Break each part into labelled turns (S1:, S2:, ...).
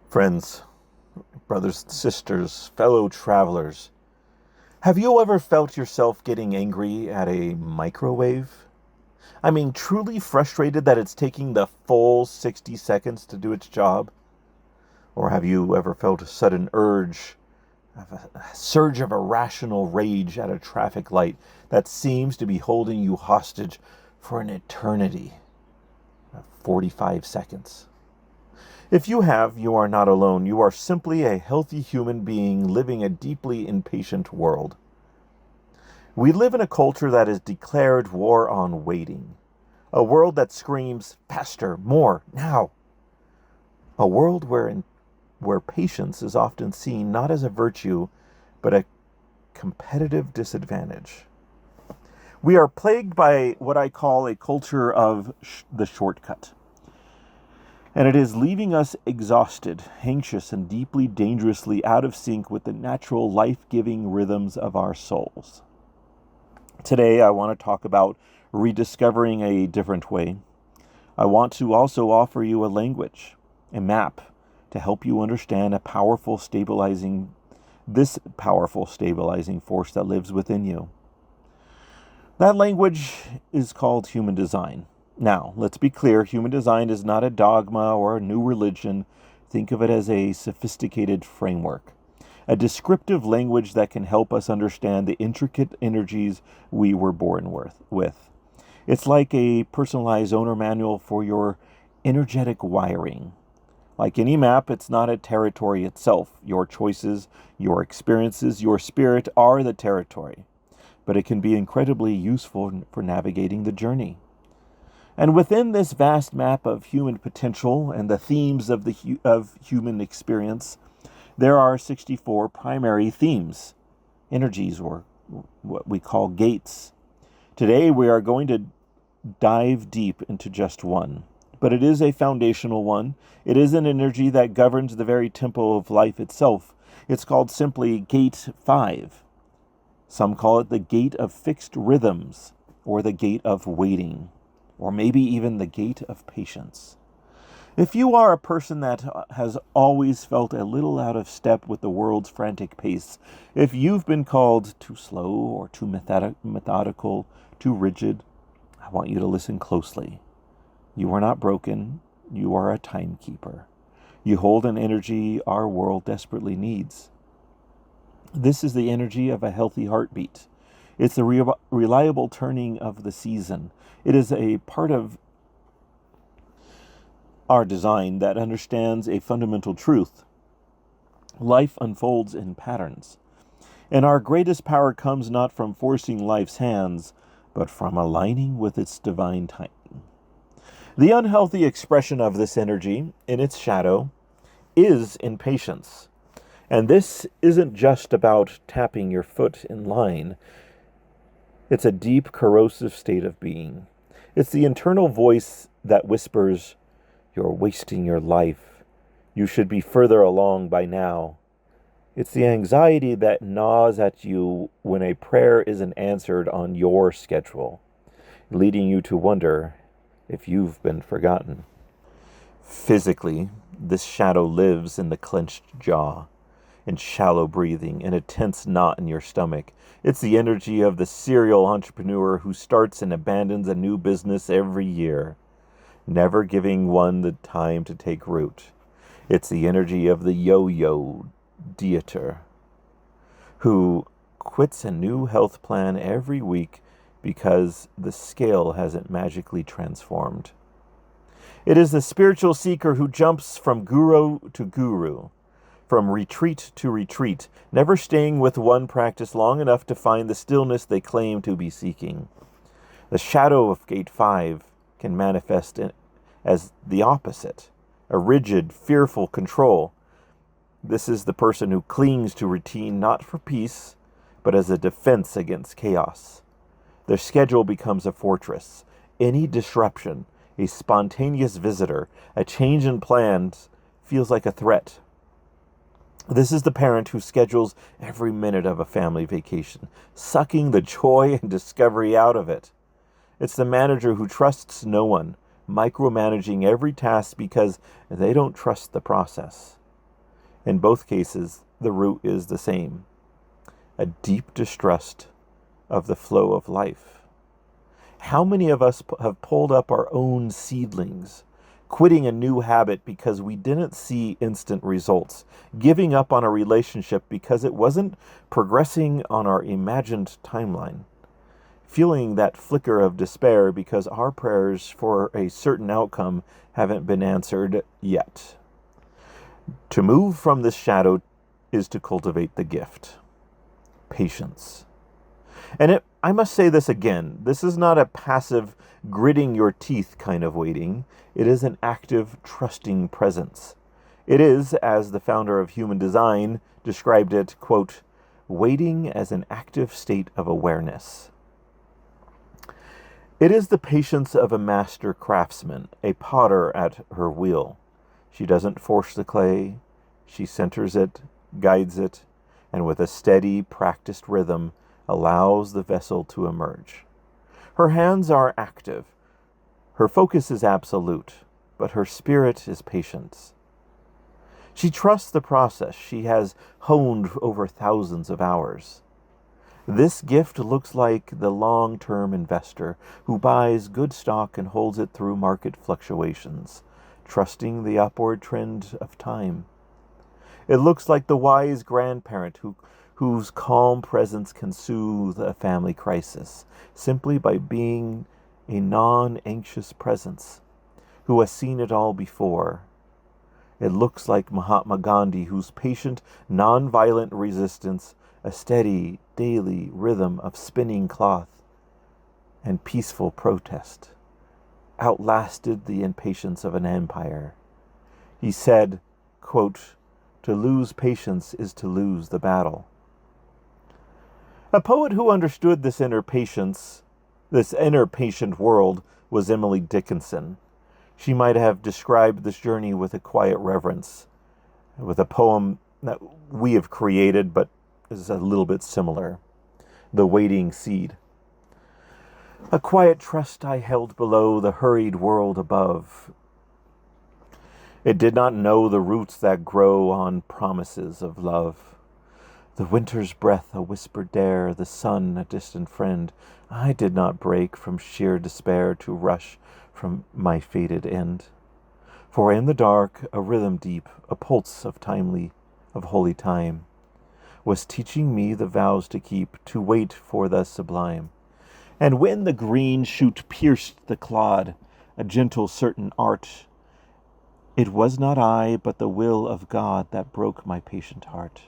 S1: Friends, brothers, sisters, fellow travelers, have you ever felt yourself getting angry at a microwave? I mean, truly frustrated that it's taking the full 60 seconds to do its job? Or have you ever felt a sudden urge, a surge of irrational rage at a traffic light that seems to be holding you hostage for an eternity of 45 seconds? If you have, you are not alone. You are simply a healthy human being living a deeply impatient world. We live in a culture that has declared war on waiting. A world that screams, faster, more, now. A world where patience is often seen not as a virtue, but a competitive disadvantage. We are plagued by what I call a culture of the shortcut. And it is leaving us exhausted, anxious, and deeply dangerously out of sync with the natural life-giving rhythms of our souls. Today, I want to talk about rediscovering a different way. I want to also offer you a language, a map, to help you understand this powerful stabilizing force that lives within you. That language is called human design. Now, let's be clear, human design is not a dogma or a new religion. Think of it as a sophisticated framework, a descriptive language that can help us understand the intricate energies we were born with. It's like a personalized owner manual for your energetic wiring. Like any map, it's not a territory itself. Your choices, your experiences, your spirit are the territory. But it can be incredibly useful for navigating the journey. And within this vast map of human potential and the themes of human experience, there are 64 primary themes, energies, or what we call gates. Today we are going to dive deep into just one, but it is a foundational one. It is an energy that governs the very tempo of life itself. It's called simply Gate 5. Some call it the gate of fixed rhythms, or the gate of waiting, or maybe even the gate of patience. If you are a person that has always felt a little out of step with the world's frantic pace, if you've been called too slow or too methodical, too rigid, I want you to listen closely. You are not broken. You are a timekeeper. You hold an energy our world desperately needs. This is the energy of a healthy heartbeat. It's the reliable turning of the season. It is a part of our design that understands a fundamental truth. Life unfolds in patterns. And our greatest power comes not from forcing life's hands, but from aligning with its divine timing. The unhealthy expression of this energy, in its shadow, is impatience. And this isn't just about tapping your foot in line. It's a deep, corrosive state of being. It's the internal voice that whispers, "You're wasting your life. You should be further along by now." It's the anxiety that gnaws at you when a prayer isn't answered on your schedule, leading you to wonder if you've been forgotten. Physically, this shadow lives in the clenched jaw, in shallow breathing, in a tense knot in your stomach. It's the energy of the serial entrepreneur who starts and abandons a new business every year, never giving one the time to take root. It's the energy of the yo-yo dieter who quits a new health plan every week because the scale hasn't magically transformed. It is the spiritual seeker who jumps from guru to guru, from retreat to retreat, never staying with one practice long enough to find the stillness they claim to be seeking. The shadow of Gate 5 can manifest as the opposite, a rigid, fearful control. This is the person who clings to routine not for peace, but as a defense against chaos. Their schedule becomes a fortress. Any disruption, a spontaneous visitor, a change in plans feels like a threat. This is the parent who schedules every minute of a family vacation, sucking the joy and discovery out of it. It's the manager who trusts no one, micromanaging every task because they don't trust the process. In both cases, the root is the same: a deep distrust of the flow of life. How many of us have pulled up our own seedlings, quitting a new habit because we didn't see instant results, giving up on a relationship because it wasn't progressing on our imagined timeline, feeling that flicker of despair because our prayers for a certain outcome haven't been answered yet? To move from this shadow is to cultivate the gift: patience. And I must say this again, this is not a passive, gritting your teeth kind of waiting. It is an active, trusting presence. It is, as the founder of human design described it, quote, waiting as an active state of awareness. It is the patience of a master craftsman, a potter at her wheel. She doesn't force the clay. She centers it, guides it, and with a steady, practiced rhythm, allows the vessel to emerge. Her hands are active. Her focus is absolute, but her spirit is patient. She trusts the process she has honed over thousands of hours. This gift looks like the long-term investor who buys good stock and holds it through market fluctuations, trusting the upward trend of time. It looks like the wise grandparent whose calm presence can soothe a family crisis, simply by being a non-anxious presence, who has seen it all before. It looks like Mahatma Gandhi, whose patient, non-violent resistance, a steady, daily rhythm of spinning cloth and peaceful protest, outlasted the impatience of an empire. He said, quote, to lose patience is to lose the battle. A poet who understood this inner patient world, was Emily Dickinson. She might have described this journey with a quiet reverence, with a poem that we have created but is a little bit similar: The Waiting Seed. A quiet trust I held below the hurried world above. It did not know the roots that grow on promises of love. The winter's breath a whispered dare, the sun a distant friend. I did not break from sheer despair to rush from my fated end. For in the dark, a rhythm deep, a pulse of holy time, was teaching me the vows to keep, to wait for the sublime. And when the green shoot pierced the clod, a gentle certain art, it was not I, but the will of God that broke my patient heart.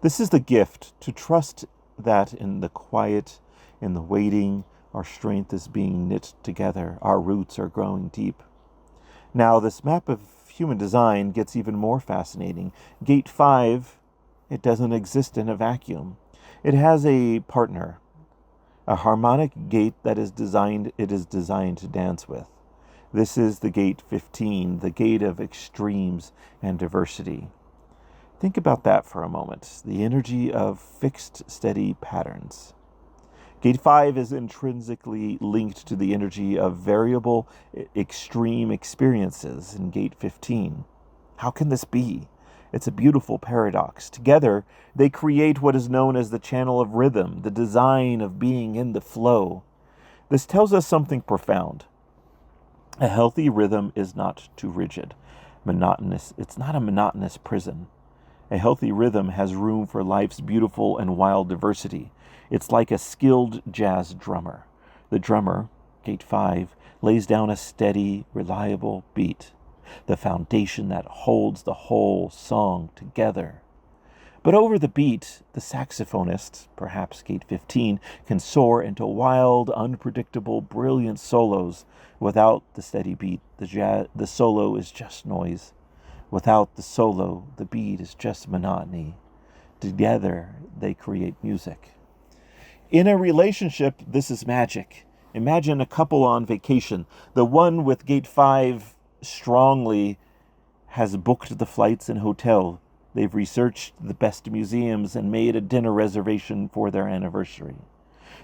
S1: This is the gift, to trust that in the quiet, in the waiting, our strength is being knit together, our roots are growing deep. Now, this map of human design gets even more fascinating. Gate 5, it doesn't exist in a vacuum. It has a partner, a harmonic gate that is designed to dance with. This is the gate 15, the gate of extremes and diversity. Think about that for a moment, the energy of fixed, steady patterns. Gate 5 is intrinsically linked to the energy of variable, extreme experiences in Gate 15. How can this be? It's a beautiful paradox. Together, they create what is known as the channel of rhythm, the design of being in the flow. This tells us something profound. A healthy rhythm is not too rigid, monotonous. It's not a monotonous prison. A healthy rhythm has room for life's beautiful and wild diversity. It's like a skilled jazz drummer. The drummer, Gate 5, lays down a steady, reliable beat, the foundation that holds the whole song together. But over the beat, the saxophonist, perhaps Gate 15, can soar into wild, unpredictable, brilliant solos. Without the steady beat, the solo is just noise. Without the solo, the beat is just monotony. Together, they create music. In a relationship, this is magic. Imagine a couple on vacation. The one with Gate 5 strongly has booked the flights and hotel. They've researched the best museums and made a dinner reservation for their anniversary.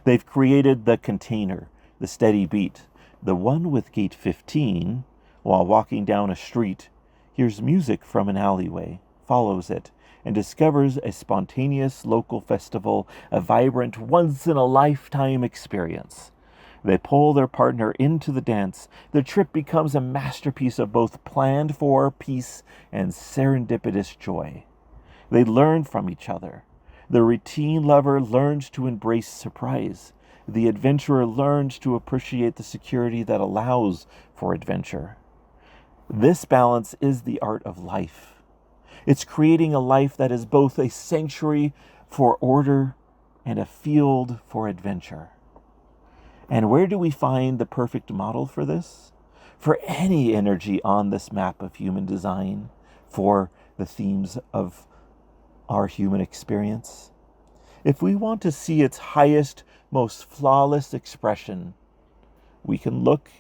S1: They've created the container, the steady beat. The one with Gate 15, while walking down a street, hears music from an alleyway, follows it, and discovers a spontaneous local festival, a vibrant, once-in-a-lifetime experience. They pull their partner into the dance. The trip becomes a masterpiece of both planned-for peace and serendipitous joy. They learn from each other. The routine lover learns to embrace surprise. The adventurer learns to appreciate the security that allows for adventure. This balance is the art of life. It's creating a life that is both a sanctuary for order and a field for adventure. And where do we find the perfect model for this? For any energy on this map of human design, for the themes of our human experience. If we want to see its highest, most flawless expression, we can look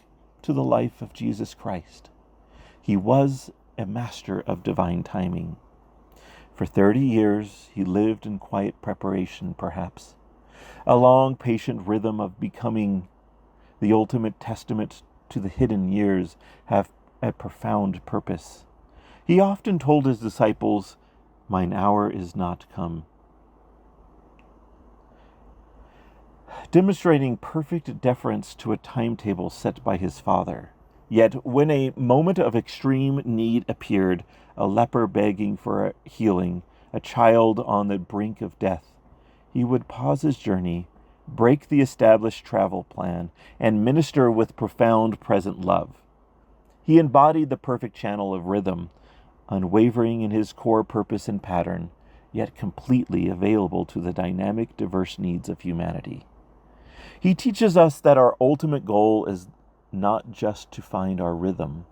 S1: to the life of Jesus Christ. He was a master of divine timing. For 30 years, he lived in quiet preparation, perhaps, a long, patient rhythm of becoming. The ultimate testament to the hidden years have a profound purpose. He often told his disciples, "Mine hour is not come," demonstrating perfect deference to a timetable set by his Father. Yet when a moment of extreme need appeared, a leper begging for healing, a child on the brink of death, he would pause his journey, break the established travel plan, and minister with profound present love. He embodied the perfect channel of rhythm, unwavering in his core purpose and pattern, yet completely available to the dynamic, diverse needs of humanity. He teaches us that our ultimate goal is not just to find our rhythm,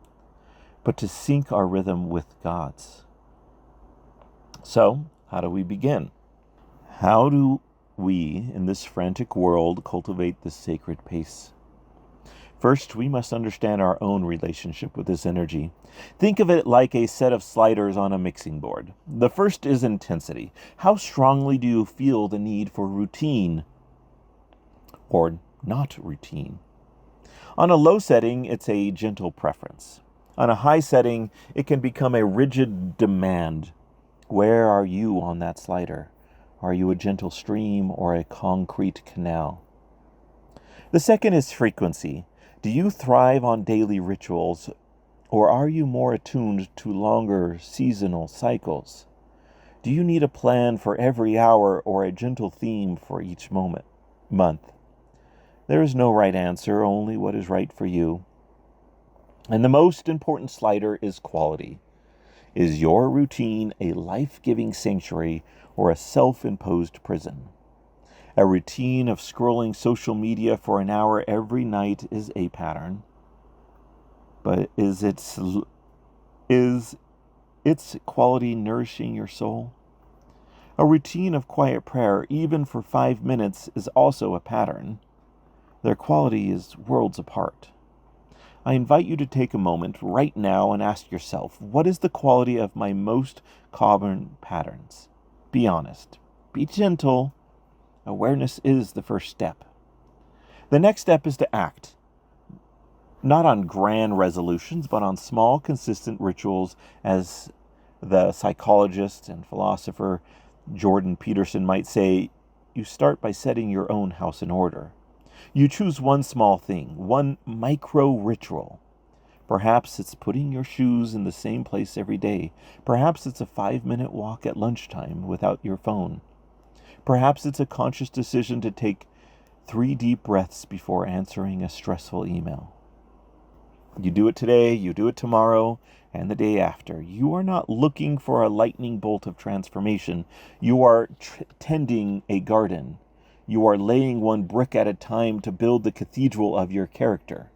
S1: but to sync our rhythm with God's. So, how do we begin? How do we, in this frantic world, cultivate this sacred pace? First, we must understand our own relationship with this energy. Think of it like a set of sliders on a mixing board. The first is intensity. How strongly do you feel the need for routine or not routine? On a low setting, it's a gentle preference. On a high setting, it can become a rigid demand. Where are you on that slider? Are you a gentle stream or a concrete canal? The second is frequency. Do you thrive on daily rituals, or are you more attuned to longer seasonal cycles? Do you need a plan for every hour or a gentle theme for each month? There is no right answer, only what is right for you. And the most important slider is quality. Is your routine a life-giving sanctuary or a self-imposed prison? A routine of scrolling social media for an hour every night is a pattern. But is its quality nourishing your soul? A routine of quiet prayer, even for 5 minutes, is also a pattern. Their quality is worlds apart. I invite you to take a moment right now and ask yourself, what is the quality of my most common patterns? Be honest. Be gentle. Awareness is the first step. The next step is to act. Not on grand resolutions, but on small, consistent rituals, as the psychologist and philosopher Jordan Peterson might say. You start by setting your own house in order. You choose one small thing, one micro ritual. Perhaps it's putting your shoes in the same place every day. Perhaps it's a 5-minute walk at lunchtime without your phone. Perhaps it's a conscious decision to take 3 deep breaths before answering a stressful email. You do it today, you do it tomorrow, and the day after. You are not looking for a lightning bolt of transformation. You are tending a garden. You are laying one brick at a time to build the cathedral of your character.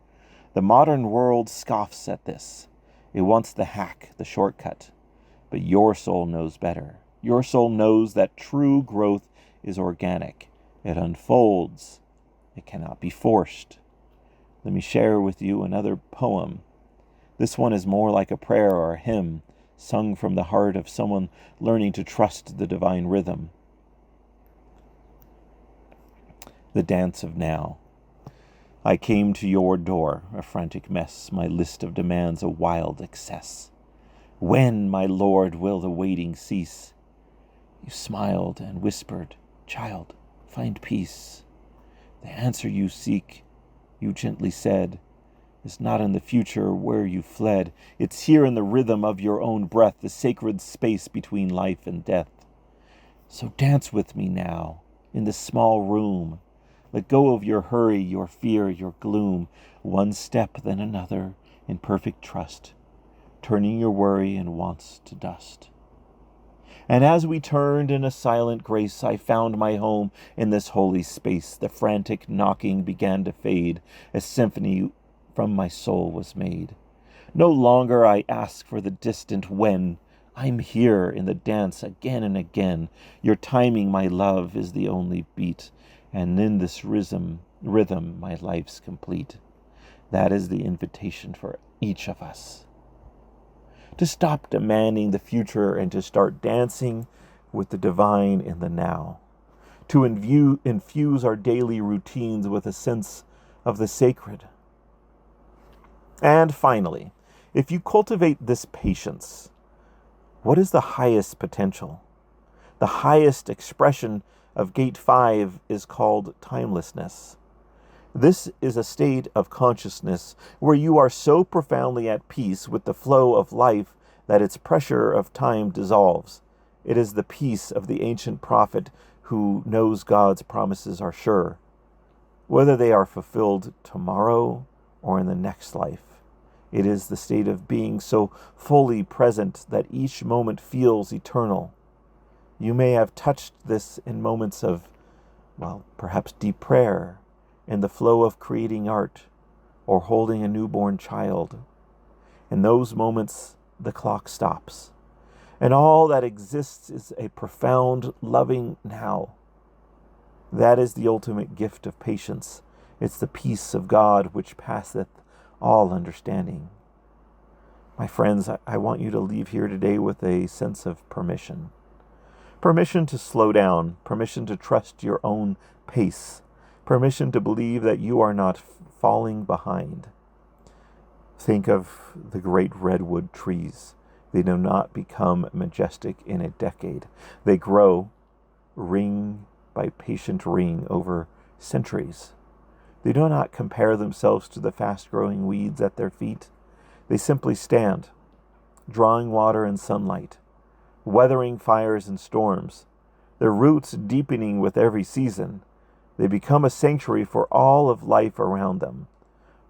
S1: The modern world scoffs at this. It wants the hack, the shortcut. But your soul knows better. Your soul knows that true growth is organic. It unfolds. It cannot be forced. Let me share with you another poem. This one is more like a prayer or a hymn, sung from the heart of someone learning to trust the divine rhythm. The dance of now. I came to your door, a frantic mess, my list of demands a wild excess. When, my Lord, will the waiting cease? You smiled and whispered, "Child, find peace." The answer you seek, you gently said, is not in the future where you fled. It's here in the rhythm of your own breath, the sacred space between life and death. So dance with me now, in this small room. Let go of your hurry, your fear, your gloom. One step, then another, in perfect trust, turning your worry and wants to dust. And as we turned in a silent grace, I found my home in this holy space. The frantic knocking began to fade. A symphony from my soul was made. No longer I ask for the distant when. I'm here in the dance again and again. Your timing, my love, is the only beat. And in this rhythm my life's complete. That is the invitation for each of us. To stop demanding the future and to start dancing with the divine in the now. To infuse our daily routines with a sense of the sacred. And finally, if you cultivate this patience, what is the highest potential? The highest expression of Gate 5 is called timelessness. This is a state of consciousness where you are so profoundly at peace with the flow of life that its pressure of time dissolves. It is the peace of the ancient prophet who knows God's promises are sure, whether they are fulfilled tomorrow or in the next life. It is the state of being so fully present that each moment feels eternal. You may have touched this in moments of, perhaps deep prayer, in the flow of creating art, or holding a newborn child. In those moments, the clock stops, and all that exists is a profound, loving now. That is the ultimate gift of patience. It's the peace of God which passeth all understanding. My friends, I want you to leave here today with a sense of permission. Permission to slow down, permission to trust your own pace, permission to believe that you are not falling behind. Think of the great redwood trees. They do not become majestic in a decade. They grow ring by patient ring over centuries. They do not compare themselves to the fast-growing weeds at their feet. They simply stand, drawing water and sunlight, weathering fires and storms, their roots deepening with every season. They become a sanctuary for all of life around them.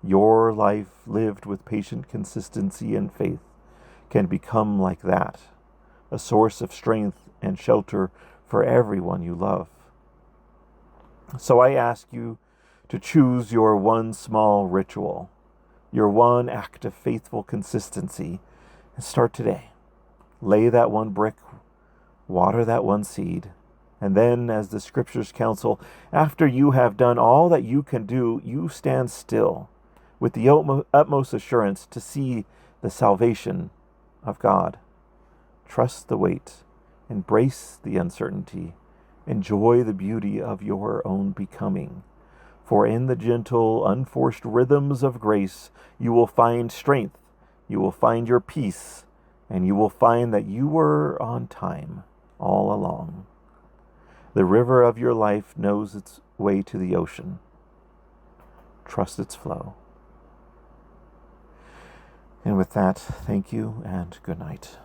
S1: Your life, lived with patient consistency and faith, can become like that, a source of strength and shelter for everyone you love. So I ask you to choose your one small ritual, your one act of faithful consistency, and start today. Lay that one brick, water that one seed, and then, as the scriptures counsel, after you have done all that you can do, you stand still with the utmost assurance to see the salvation of God. Trust the wait, embrace the uncertainty, enjoy the beauty of your own becoming. For in the gentle, unforced rhythms of grace, you will find strength, you will find your peace, and you will find that you were on time all along. The river of your life knows its way to the ocean. Trust its flow. And with that, thank you and good night.